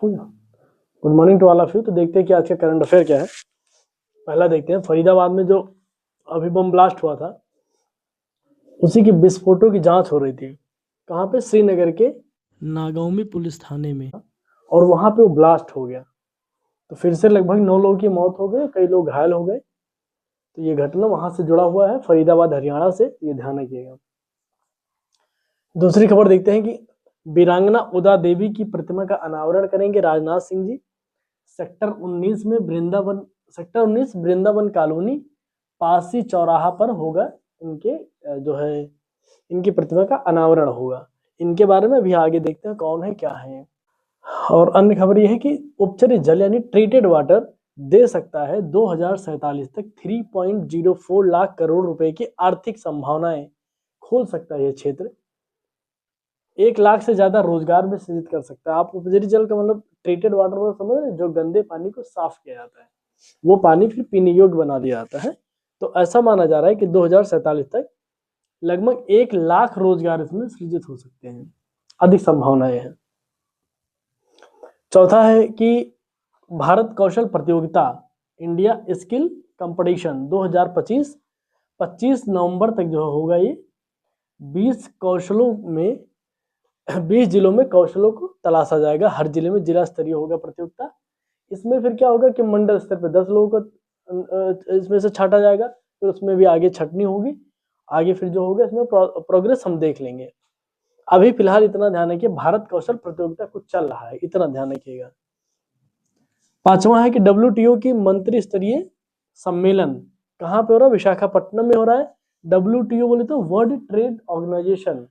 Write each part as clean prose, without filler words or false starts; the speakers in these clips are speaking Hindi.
Good morning to all of you. तो देखते हैं कि आज का करंट अफेयर क्या है। पहला देखते हैं, फरीदाबाद में जो अभी बम ब्लास्ट हुआ था उसी की विस्फोटों की जांच हो रही थी। कहाँ पे? श्रीनगर के नागौमी पुलिस थाने में, और वहां पे वो ब्लास्ट हो गया। तो फिर से लगभग 9 लोगों की मौत हो गई, कई लोग घायल हो गए। तो ये घटना वहां से जुड़ा हुआ है, फरीदाबाद हरियाणा से, ये ध्यान रखिएगा। दूसरी खबर देखते हैं कि वीरांगना उदा देवी की प्रतिमा का अनावरण करेंगे राजनाथ सिंह जी। सेक्टर 19 वृंदावन कॉलोनी पासी चौराहा पर होगा इनके जो है इनकी प्रतिमा का अनावरण होगा। इनके बारे में भी आगे देखते हैं कौन है क्या है। और अन्य खबर यह है कि उपचरित जल यानी ट्रीटेड वाटर दे सकता है 2047 तक 3.04 लाख करोड़ रुपए की आर्थिक संभावनाएं खोल सकता है। यह क्षेत्र 1 लाख से ज्यादा रोजगार भी सृजित कर सकता है। आप उपजरी जल का मतलब ट्रीटेड वाटर में समझ रहे हैं, जो गंदे पानी को साफ किया जाता है वो पानी फिर पीने योग्य बना दिया जाता है। तो ऐसा माना जा रहा है कि 2047 तक लगभग 1 लाख रोजगार इसमें सृजित हो सकते हैं, अधिक संभावनाएं हैं। चौथा है कि भारत कौशल प्रतियोगिता इंडिया स्किल कंपटीशन 2025 25 नवंबर तक जो होगा। ये 20 जिलों में कौशलों को तलाशा जाएगा। हर जिले में जिला स्तरीय होगा प्रतियोगिता। इसमें फिर क्या होगा कि मंडल स्तर पर 10 लोगों को इसमें से छांटा जाएगा, फिर उसमें भी आगे छटनी होगी। आगे फिर जो होगा इसमें प्रोग्रेस हम देख लेंगे। अभी फिलहाल इतना ध्यान रखिए, भारत कौशल प्रतियोगिता कुछ चल रहा है, इतना ध्यान रखिएगा। पांचवा है कि WTO की मंत्री स्तरीय सम्मेलन कहाँ पे हो रहा है? विशाखापट्टनम में हो रहा है। WTO बोले तो वर्ल्ड ट्रेड ऑर्गेनाइजेशन।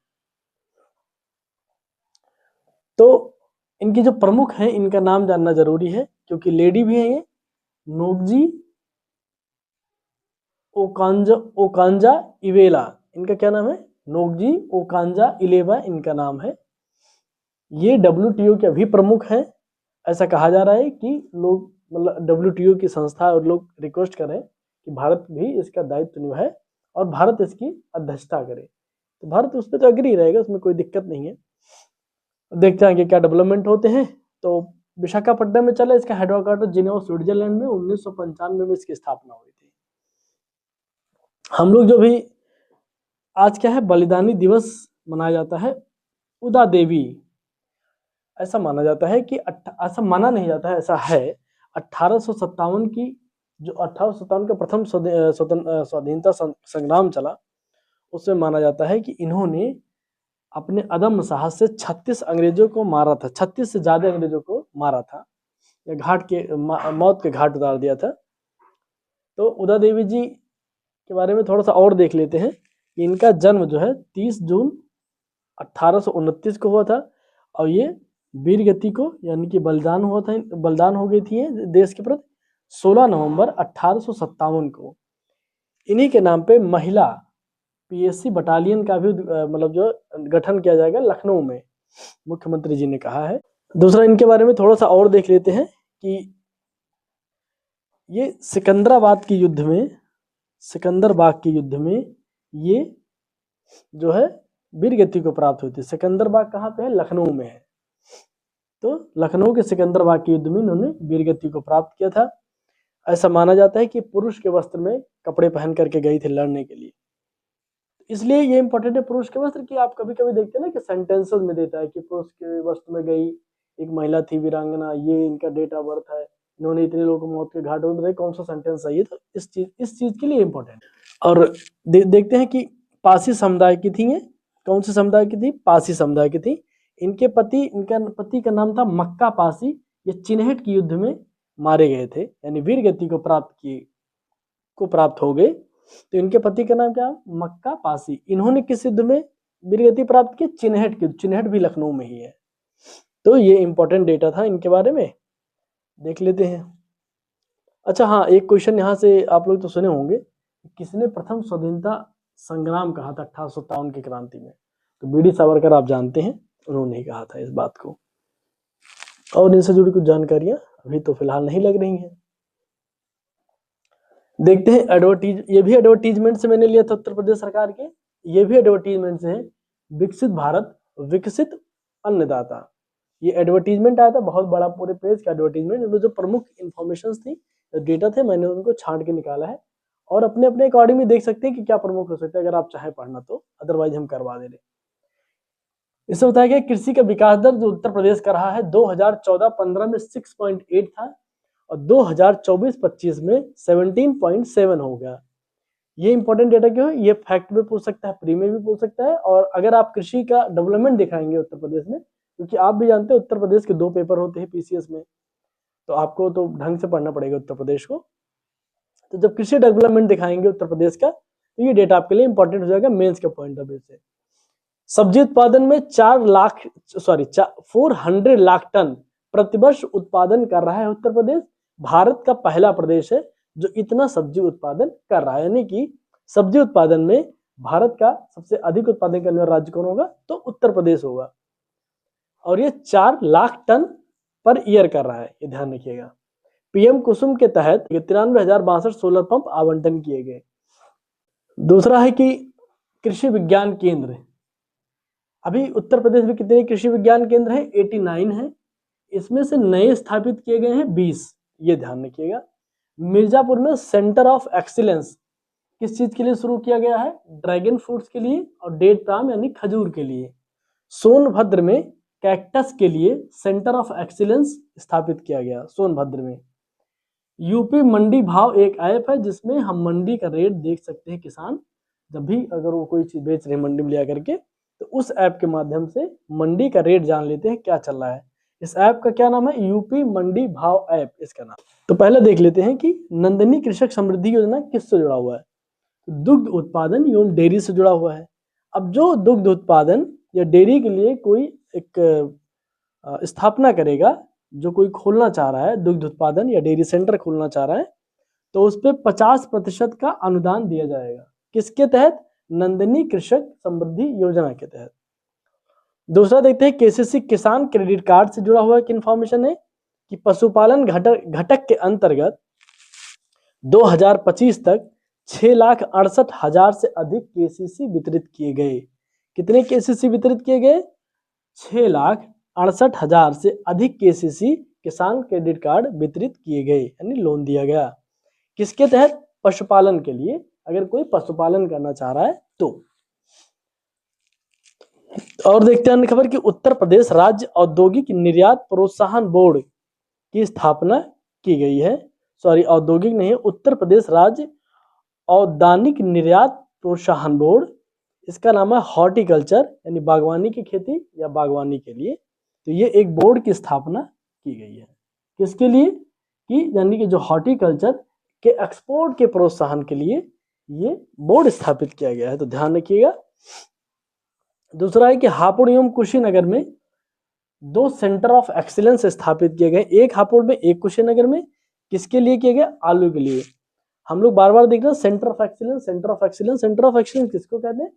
तो इनकी जो प्रमुख हैं इनका नाम जानना जरूरी है, क्योंकि लेडी भी है ये, नोग्जी ओकांजा इवेला। इनका क्या नाम है? नोग्जी ओकांजा इलेवा इनका नाम है। ये WTO के अभी प्रमुख हैं। ऐसा कहा जा रहा है कि लोग मतलब WTO की संस्था और लोग रिक्वेस्ट करें कि भारत भी इसका दायित्व निभाए और भारत इसकी अध्यक्षता करे। तो भारत उस पर तो अग्री रहेगा, उसमें कोई दिक्कत नहीं है। देखते हैं कि क्या डेवलपमेंट होते हैं। तो विशाखापट्टनम में चला, इसका हेडक्वार्टर जिनेवा स्विट्जरलैंड में 1995 में इसकी स्थापना हुई थी। हम लोग जो भी आज क्या है, बलिदानी दिवस मनाया जाता है। उदा देवी, ऐसा माना जाता है कि ऐसा माना नहीं जाता है, ऐसा है 1857 की, जो 1857 का प्रथम स्वाधीनता संग्राम चला, उसमें माना जाता है कि इन्होंने अपने अदम्य साहस से 36 अंग्रेजों को मारा था। 36 से ज्यादा अंग्रेजों को मारा था, मौत के घाट उतार दिया था। तो उदा देवी जी के बारे में थोड़ा सा और देख लेते हैं। इनका जन्म जो है 30 जून 1829 को हुआ था, और ये वीर गति को यानी कि बलिदान हो गई थी देश के प्रति 16 नवंबर 1857 को। इन्हीं के नाम पे महिला PSC बटालियन का भी मतलब जो गठन किया जाएगा लखनऊ में, मुख्यमंत्री जी ने कहा है। दूसरा, इनके बारे में थोड़ा सा और देख लेते हैं कि ये सिकंदराबाद की युद्ध में ये जो है वीरगति को प्राप्त हुई थी। सिकंदराबाद कहाँ पे है? लखनऊ में है। तो लखनऊ के सिकंदराबाद के युद्ध में इन्होंने वीरगति को प्राप्त किया था। ऐसा माना जाता है कि पुरुष के वस्त्र में कपड़े पहन करके गई थी लड़ने के लिए, इसलिए ये इंपॉर्टेंट है पुरुष के वस्त्र की। आप कभी कभी देखते हैं ना कि सेंटेंसेस में देता है कि पुरुष के वस्त्र में गई एक महिला थी वीरांगना, ये इनका डेट ऑफ बर्थ है, इन्होंने इतने लोगों को मौत के घाट में बताया, कौन सा सेंटेंस है ये? तो इस चीज के लिए इंपॉर्टेंट। और देखते हैं कि पासी समुदाय की थी ये। कौन से समुदाय की थी? पासी समुदाय की थी। इनका पति का नाम था मक्का पासी। ये चिन्हट की युद्ध में मारे गए थे, यानी वीर गति को प्राप्त हो गए। तो इनके पति का नाम क्या? मक्का पासी। इन्होंने किस युद्ध में वीरगति प्राप्त की? चिन्हट की। चिन्हट भी लखनऊ में ही है। तो ये इंपॉर्टेंट डेटा था, इनके बारे में देख लेते हैं। अच्छा हाँ, एक क्वेश्चन यहाँ से आप लोग तो सुने होंगे, किसने प्रथम स्वाधीनता संग्राम कहा था 1857 की क्रांति में? तो BD सावरकर, आप जानते हैं, उन्होंने ही कहा था इस बात को। और इनसे जुड़ी कुछ जानकारियां अभी तो फिलहाल नहीं लग रही हैं। देखते हैं ये भी एडवर्टीजमेंट से मैंने लिया था उत्तर प्रदेश सरकार के। ये भी एडवर्टीजमेंट से है। विकसित भारत विकसित अन्नदाता। ये एडवर्टीजमेंट आया था बहुत बड़ा, पूरे पेज का एडवर्टीजमेंट, इसमें जो प्रमुख इन्फॉर्मेशन थी, जो डेटा थे, मैंने उनको छांट के निकाला है और अपने अपने अकॉर्डिंग में देख सकते हैं कि क्या प्रमुख हो सकता है, अगर आप चाहे पढ़ना तो, अदरवाइज हम करवा दे रहे। इससे बताया गया कृषि का विकास दर जो उत्तर प्रदेश का रहा है 2014-15 में 6.8 था और 2024-25 में 17.7 हो गया। ये इंपॉर्टेंट डेटा क्यों है, ये फैक्ट में पूछ सकता है, प्री में भी पूछ सकता है, और अगर आप कृषि का डेवलपमेंट दिखाएंगे उत्तर प्रदेश में, क्योंकि आप भी जानते हैं उत्तर प्रदेश के 2 पेपर होते हैं पीसीएस में, तो आपको तो ढंग से पढ़ना पड़ेगा उत्तर प्रदेश को। तो जब कृषि डेवलपमेंट दिखाएंगे उत्तर प्रदेश का, तो ये डेटा आपके लिए इंपॉर्टेंट हो जाएगा मेंस के पॉइंट ऑफ व्यू से। सब्जी उत्पादन में 400 लाख टन प्रतिवर्ष उत्पादन कर रहा है उत्तर प्रदेश। भारत का पहला प्रदेश है जो इतना सब्जी उत्पादन कर रहा है, यानी कि सब्जी उत्पादन में भारत का सबसे अधिक उत्पादन करने वाला राज्य कौन होगा, तो उत्तर प्रदेश होगा, और ये 4 लाख टन पर ईयर कर रहा है, ये ध्यान रखिएगा। पीएम कुसुम के तहत 93,062 सोलर पंप आवंटन किए गए। दूसरा है कि कृषि विज्ञान केंद्र, अभी उत्तर प्रदेश में कितने कृषि विज्ञान केंद्र है, 89 है, इसमें से नए स्थापित किए गए हैं 20, ये ध्यान रखिएगा। मिर्जापुर में सेंटर ऑफ एक्सीलेंस किस चीज के लिए शुरू किया गया है, ड्रैगन फ्रूट्स के लिए और डेट पाम यानी खजूर के लिए। सोनभद्र में कैक्टस के लिए सेंटर ऑफ एक्सीलेंस स्थापित किया गया सोनभद्र में। यूपी मंडी भाव एक ऐप है जिसमें हम मंडी का रेट देख सकते हैं, किसान जब भी अगर वो कोई चीज बेच रहे हैं मंडी में लिया करके, तो उस ऐप के माध्यम से मंडी का रेट जान लेते हैं क्या चल रहा है। इस ऐप का क्या नाम है, यूपी मंडी भाव ऐप इसका नाम। तो पहले देख लेते हैं कि नंदिनी कृषक समृद्धि योजना किससे जुड़ा हुआ है, दुग्ध उत्पादन एवं डेयरी से जुड़ा हुआ है। अब जो दुग्ध उत्पादन या डेयरी के लिए कोई एक स्थापना करेगा, जो कोई खोलना चाह रहा है दुग्ध उत्पादन या डेयरी सेंटर खोलना चाह रहा है, तो उस पर 50% का अनुदान दिया जाएगा, किसके तहत, नंदिनी कृषक समृद्धि योजना के तहत। दूसरा देखते हैं केसीसी किसान क्रेडिट कार्ड से जुड़ा हुआ एक इंफॉर्मेशन है कि पशुपालन घटक के अंतर्गत 2025 तक 6,68,000 से अधिक केसीसी वितरित किए गए। कितने केसीसी वितरित किए गए, 6,68,000 से अधिक केसीसी किसान क्रेडिट कार्ड वितरित किए गए, यानी लोन दिया गया, किसके तहत, पशुपालन के लिए, अगर कोई पशुपालन करना चाह रहा है तो। और देखते हैं अन्य खबर कि उत्तर प्रदेश राज्य औद्योगिक निर्यात प्रोत्साहन बोर्ड की स्थापना की गई है, सॉरी औद्योगिक नहीं है, उत्तर प्रदेश राज्य औद्यानिक निर्यात प्रोत्साहन बोर्ड, इसका नाम है हॉर्टिकल्चर, यानी बागवानी की खेती या बागवानी के लिए। तो ये एक बोर्ड की स्थापना की गई है, किसके लिए, कि यानी कि जो हॉर्टिकल्चर के एक्सपोर्ट के प्रोत्साहन के लिए ये बोर्ड स्थापित किया गया है, तो ध्यान रखिएगा। दूसरा है कि हापुड़ एवं कुशीनगर में 2 सेंटर ऑफ एक्सीलेंस स्थापित किए गए, एक हापुड़ में एक कुशीनगर में, किसके लिए किए गए, आलू के लिए। हम लोग बार बार देख रहे हैं centre of excellence, centre of excellence, centre of excellence किसको कहते हैं,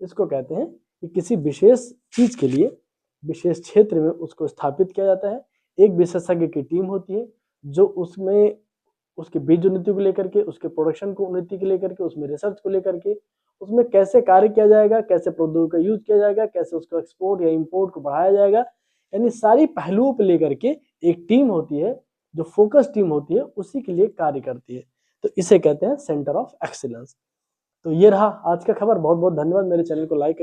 इसको कहते हैं कि किसी विशेष चीज के लिए विशेष क्षेत्र में उसको स्थापित किया जाता है। एक विशेषज्ञ की टीम होती है जो उसमें उसके बीज उन्नति को लेकर के, उसके प्रोडक्शन को उन्नति को लेकर के, उसमें रिसर्च को लेकर के, उसमें कैसे कार्य किया जाएगा, कैसे प्रौद्योगिकी का यूज किया जाएगा, कैसे उसको एक्सपोर्ट या इंपोर्ट को बढ़ाया जाएगा, यानी सारी पहलुओं पर लेकर के एक टीम होती है जो फोकस टीम होती है, उसी के लिए कार्य करती है, तो इसे कहते हैं सेंटर ऑफ एक्सीलेंस। तो ये रहा आज का खबर, बहुत बहुत धन्यवाद। मेरे चैनल को लाइक